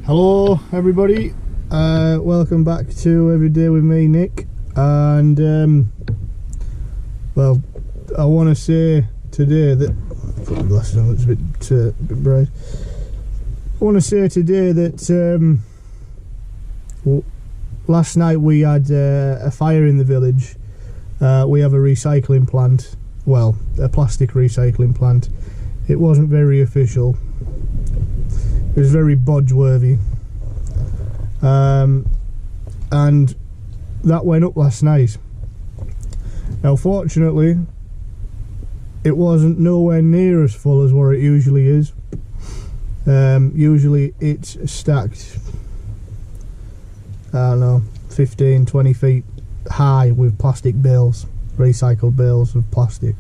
Hello everybody, welcome back to Every Day with me, Nick. And well, I want to say today that put the glasses on, it's a bit bright. I want to say today that last night we had a fire in the village. We have a recycling plant, well, a plastic recycling plant. It wasn't very official. It was very bodge-worthy, and that went up last night. Now fortunately it wasn't nowhere near as full as what it usually is. Usually it's stacked, I don't know, 15-20 feet high with plastic bales, recycled bales of plastic.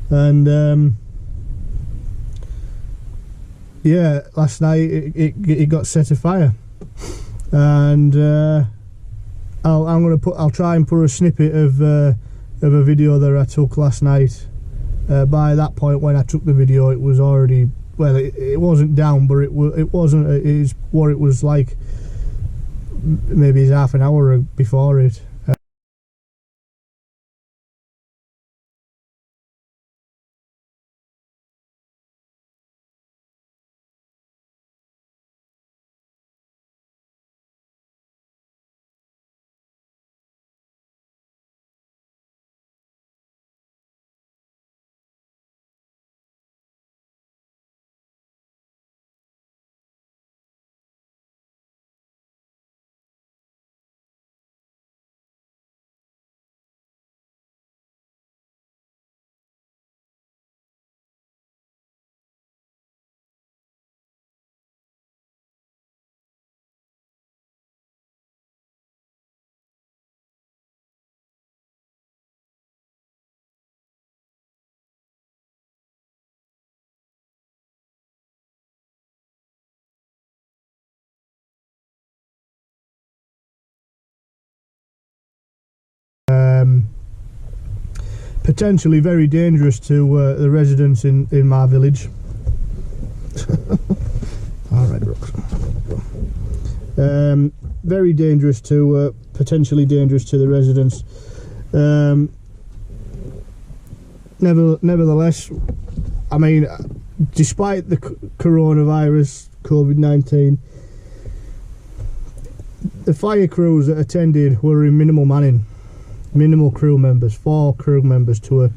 And yeah, last night it got set afire, and I'll try and put a snippet of a video that I took last night. By that point, when I took the video, it was already, well, it wasn't down, but it wasn't. It's what it was like. Maybe half an hour before it. Potentially very dangerous to the residents in my village. Alright, Brooks. Very dangerous to, potentially dangerous to the residents. Nevertheless, I mean, despite the coronavirus, COVID-19, the fire crews that attended were in minimal manning. Minimal crew members, 4 crew members to a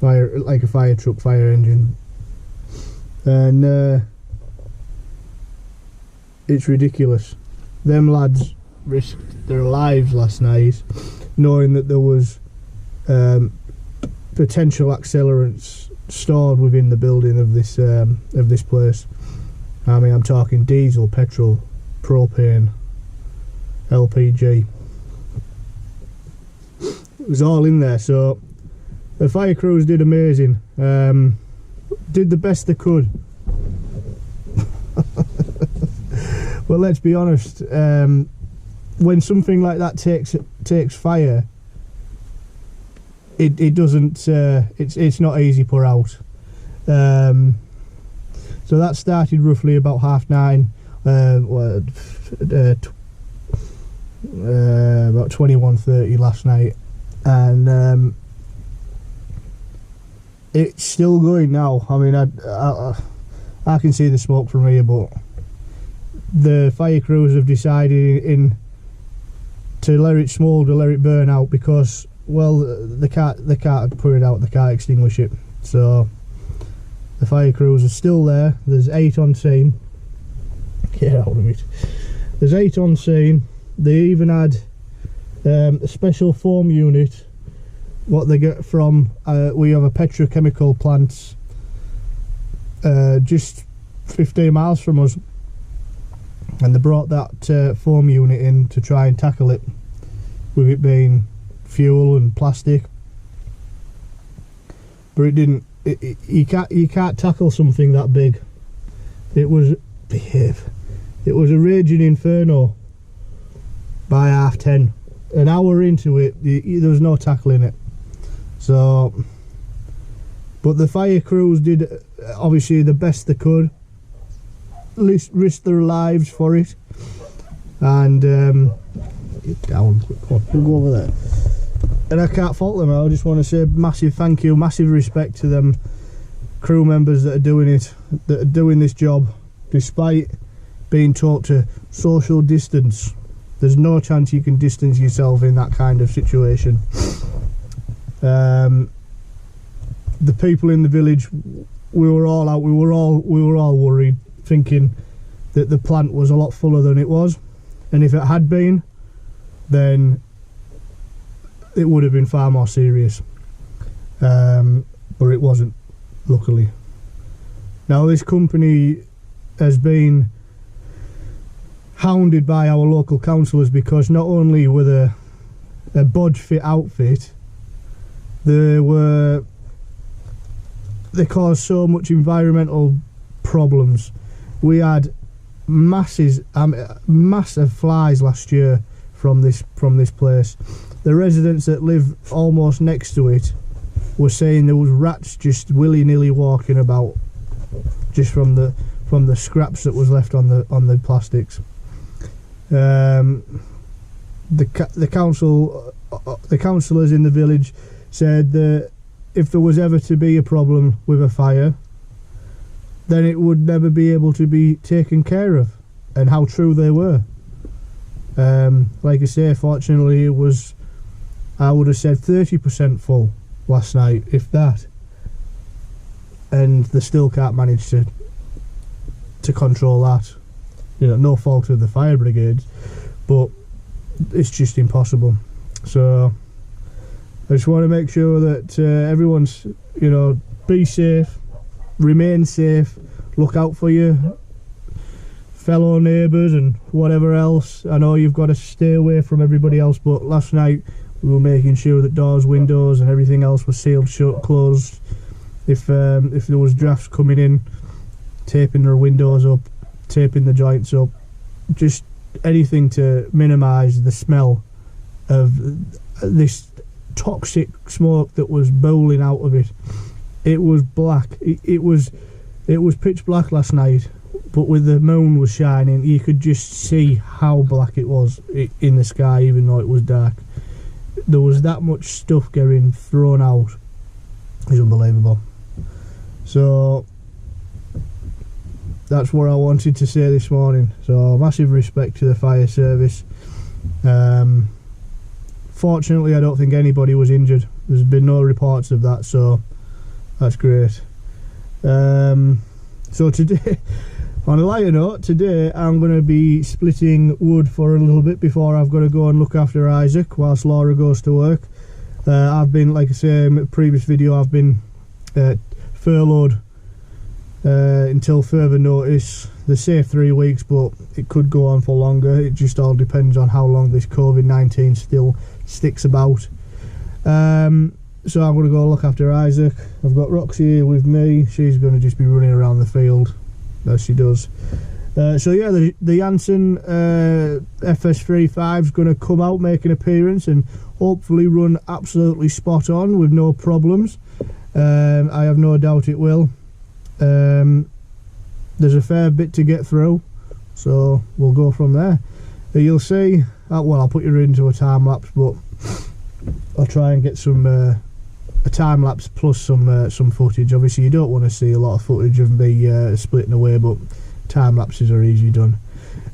fire, like a fire truck, fire engine, and it's ridiculous. Them lads risked their lives last night, knowing that there was potential accelerants stored within the building of this place. I mean, I'm talking diesel, petrol, propane, LPG. It was all in there. So the fire crews did amazing, did the best they could. Well, let's be honest, when something like that takes fire, it doesn't it's not easy put out. So that started roughly about 9:30, about 21:30 last night, and it's still going now. I mean, I can see the smoke from here, but the fire crews have decided to let it smoulder, let it burn out, because, well, they can't put it out, they can't extinguish it. So the fire crews are still there. There's 8 on scene. Get out of it. There's 8 on scene. They even had a special foam unit, what they get from, we have a petrochemical plant just 15 miles from us, and they brought that foam unit in to try and tackle it, with it being fuel and plastic. But it didn't. You can't tackle something that big. It was It was a raging inferno by 10:30. An hour into it, there was no tackling it. So, but the fire crews did obviously the best they could. risked their lives for it. And get down, we'll go over there. And I can't fault them. I just want to say massive thank you, massive respect to them crew members that are doing it, that are doing this job despite being taught to social distance. There's no chance you can distance yourself in that kind of situation. The people in the village, we were all out, we were all worried, thinking that the plant was a lot fuller than it was, and if it had been, then it would have been far more serious. But it wasn't, luckily. Now this company has been hounded by our local councillors because not only were they a bodge fit outfit, they caused so much environmental problems. We had massive flies last year from this place. The residents that live almost next to it were saying there was rats just willy-nilly walking about, just from the scraps that was left on the plastics. The councillors in the village said that if there was ever to be a problem with a fire, then it would never be able to be taken care of, and how true they were. Like I say, fortunately it was, I would have said 30% full last night, if that, and they still can't manage to control that. You know, no fault of the fire brigades, but it's just impossible. So I just want to make sure that everyone's, you know, be safe, remain safe, look out for your fellow neighbours and whatever else. I know you've got to stay away from everybody else, but last night we were making sure that doors, windows and everything else was sealed shut, closed. If there was drafts coming in, taping their windows up, taping the joints up, just anything to minimise the smell of this toxic smoke that was bowling out of it. It was black. It was pitch black last night, but with the moon was shining, you could just see how black it was in the sky, even though it was dark. There was that much stuff getting thrown out. It's unbelievable. So that's what I wanted to say this morning. So massive respect to the fire service. Fortunately, I don't think anybody was injured. There's been no reports of that, so that's great. So today, on a lighter note, today I'm going to be splitting wood for a little bit before I've got to go and look after Isaac whilst Laura goes to work. I've been, like I say in the previous video, I've been furloughed until further notice. They say 3 weeks, but it could go on for longer. It just all depends on how long this COVID-19 still sticks about. So I'm going to go look after Isaac. I've got Roxy here with me. She's going to just be running around the field as she does. So yeah, the Jansen FS35 is going to come out, make an appearance, and hopefully run absolutely spot on with no problems. I have no doubt it will. There's a fair bit to get through, so we'll go from there. You'll see, well, I'll put you into a time lapse, but I'll try and get some a time lapse plus some footage. Obviously you don't want to see a lot of footage of me splitting away, but time lapses are easy done.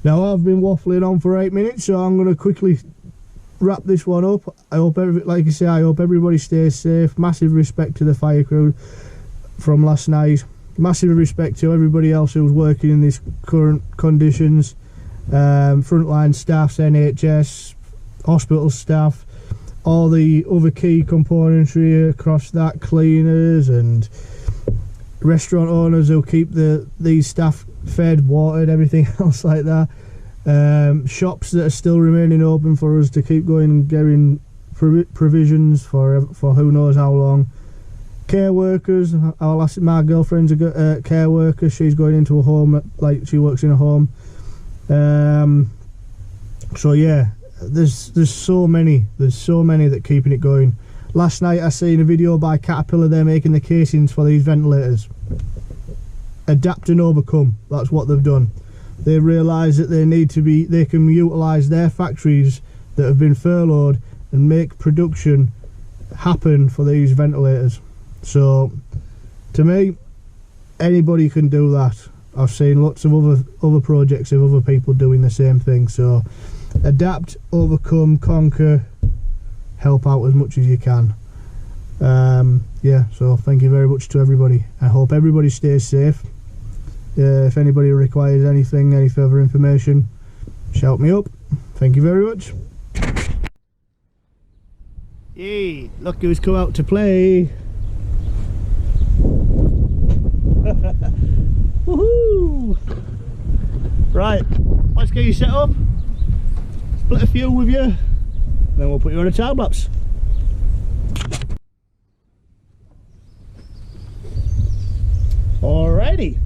Now I've been waffling on for 8 minutes, so I'm going to quickly wrap this one up. I hope like I say, I hope everybody stays safe. Massive respect to the fire crew from last night. Massive respect to everybody else who's working in these current conditions. Frontline staffs, NHS, hospital staff, all the other key componentry across that, cleaners and restaurant owners who keep these staff fed, watered, everything else like that. Shops that are still remaining open for us to keep going and getting provisions for who knows how long. Care workers, my girlfriend's a care worker. She's going into a home, like she works in a home. So yeah, there's so many that keeping it going. Last night I seen a video by Caterpillar. They're making the casings for these ventilators. adapt and overcome. That's what they've done. They realise that they can utilise their factories that have been furloughed and make production happen for these ventilators. So to me, anybody can do that. I've seen lots of other projects of other people doing the same thing. So adapt, overcome, conquer, help out as much as you can. Yeah, so thank you very much to everybody. I hope everybody stays safe. If anybody requires anything, any further information, shout me up. Thank you very much. Yay, look who's come out to play. Woohoo! Right, let's get you set up, split a fuel with you, then we'll put you on a time lapse. Alrighty.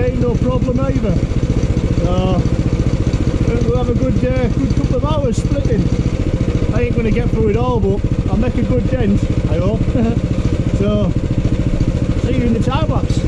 ain't no problem either. So we'll have a good couple of hours splitting. I ain't going to get through it all, but I'll make a good dent, I hope. So see you in the time lapse.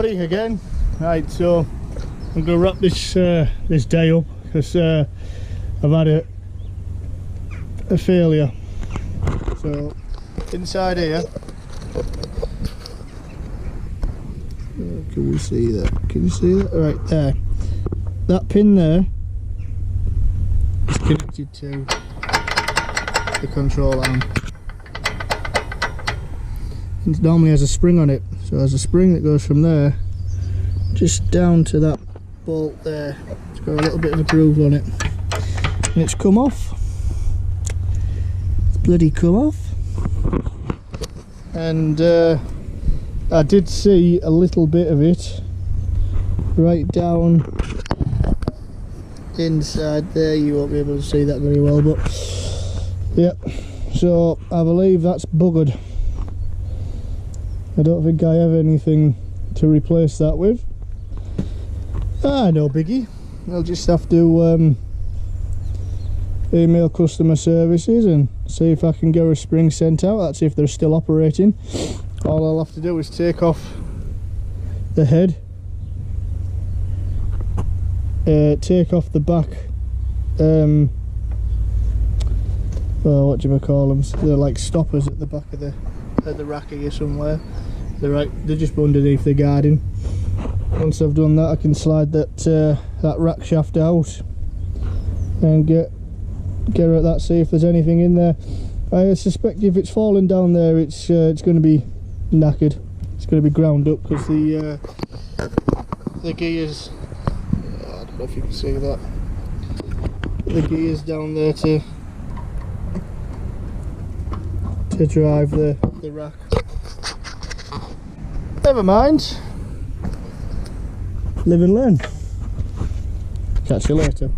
Again, right, so I'm going to wrap this this day up because I've had a failure. So inside here, can we see that? Can you see that? Right there, that pin there is connected to the control arm. It normally has a spring on it, so there's a spring that goes from there just down to that bolt there. It's got a little bit of a groove on it, and it's come off. It's bloody come off. And I did see a little bit of it right down inside there. You won't be able to see that very well, but yep, so I believe that's buggered. I don't think I have anything to replace that with. No biggie. I'll just have to email customer services and see if I can get a spring sent out. That's if they're still operating. All I'll have to do is take off the head, take off the back, well, what do you call them? They're like stoppers at the back of the rack here somewhere. They're just underneath the guarding. Once I've done that, I can slide that rack shaft out and get at that, see if there's anything in there. I suspect if it's fallen down there, it's going to be knackered. It's going to be ground up because the gears. I don't know if you can see that. The gears down there to drive the rack. Never mind. Live and learn. Catch you later.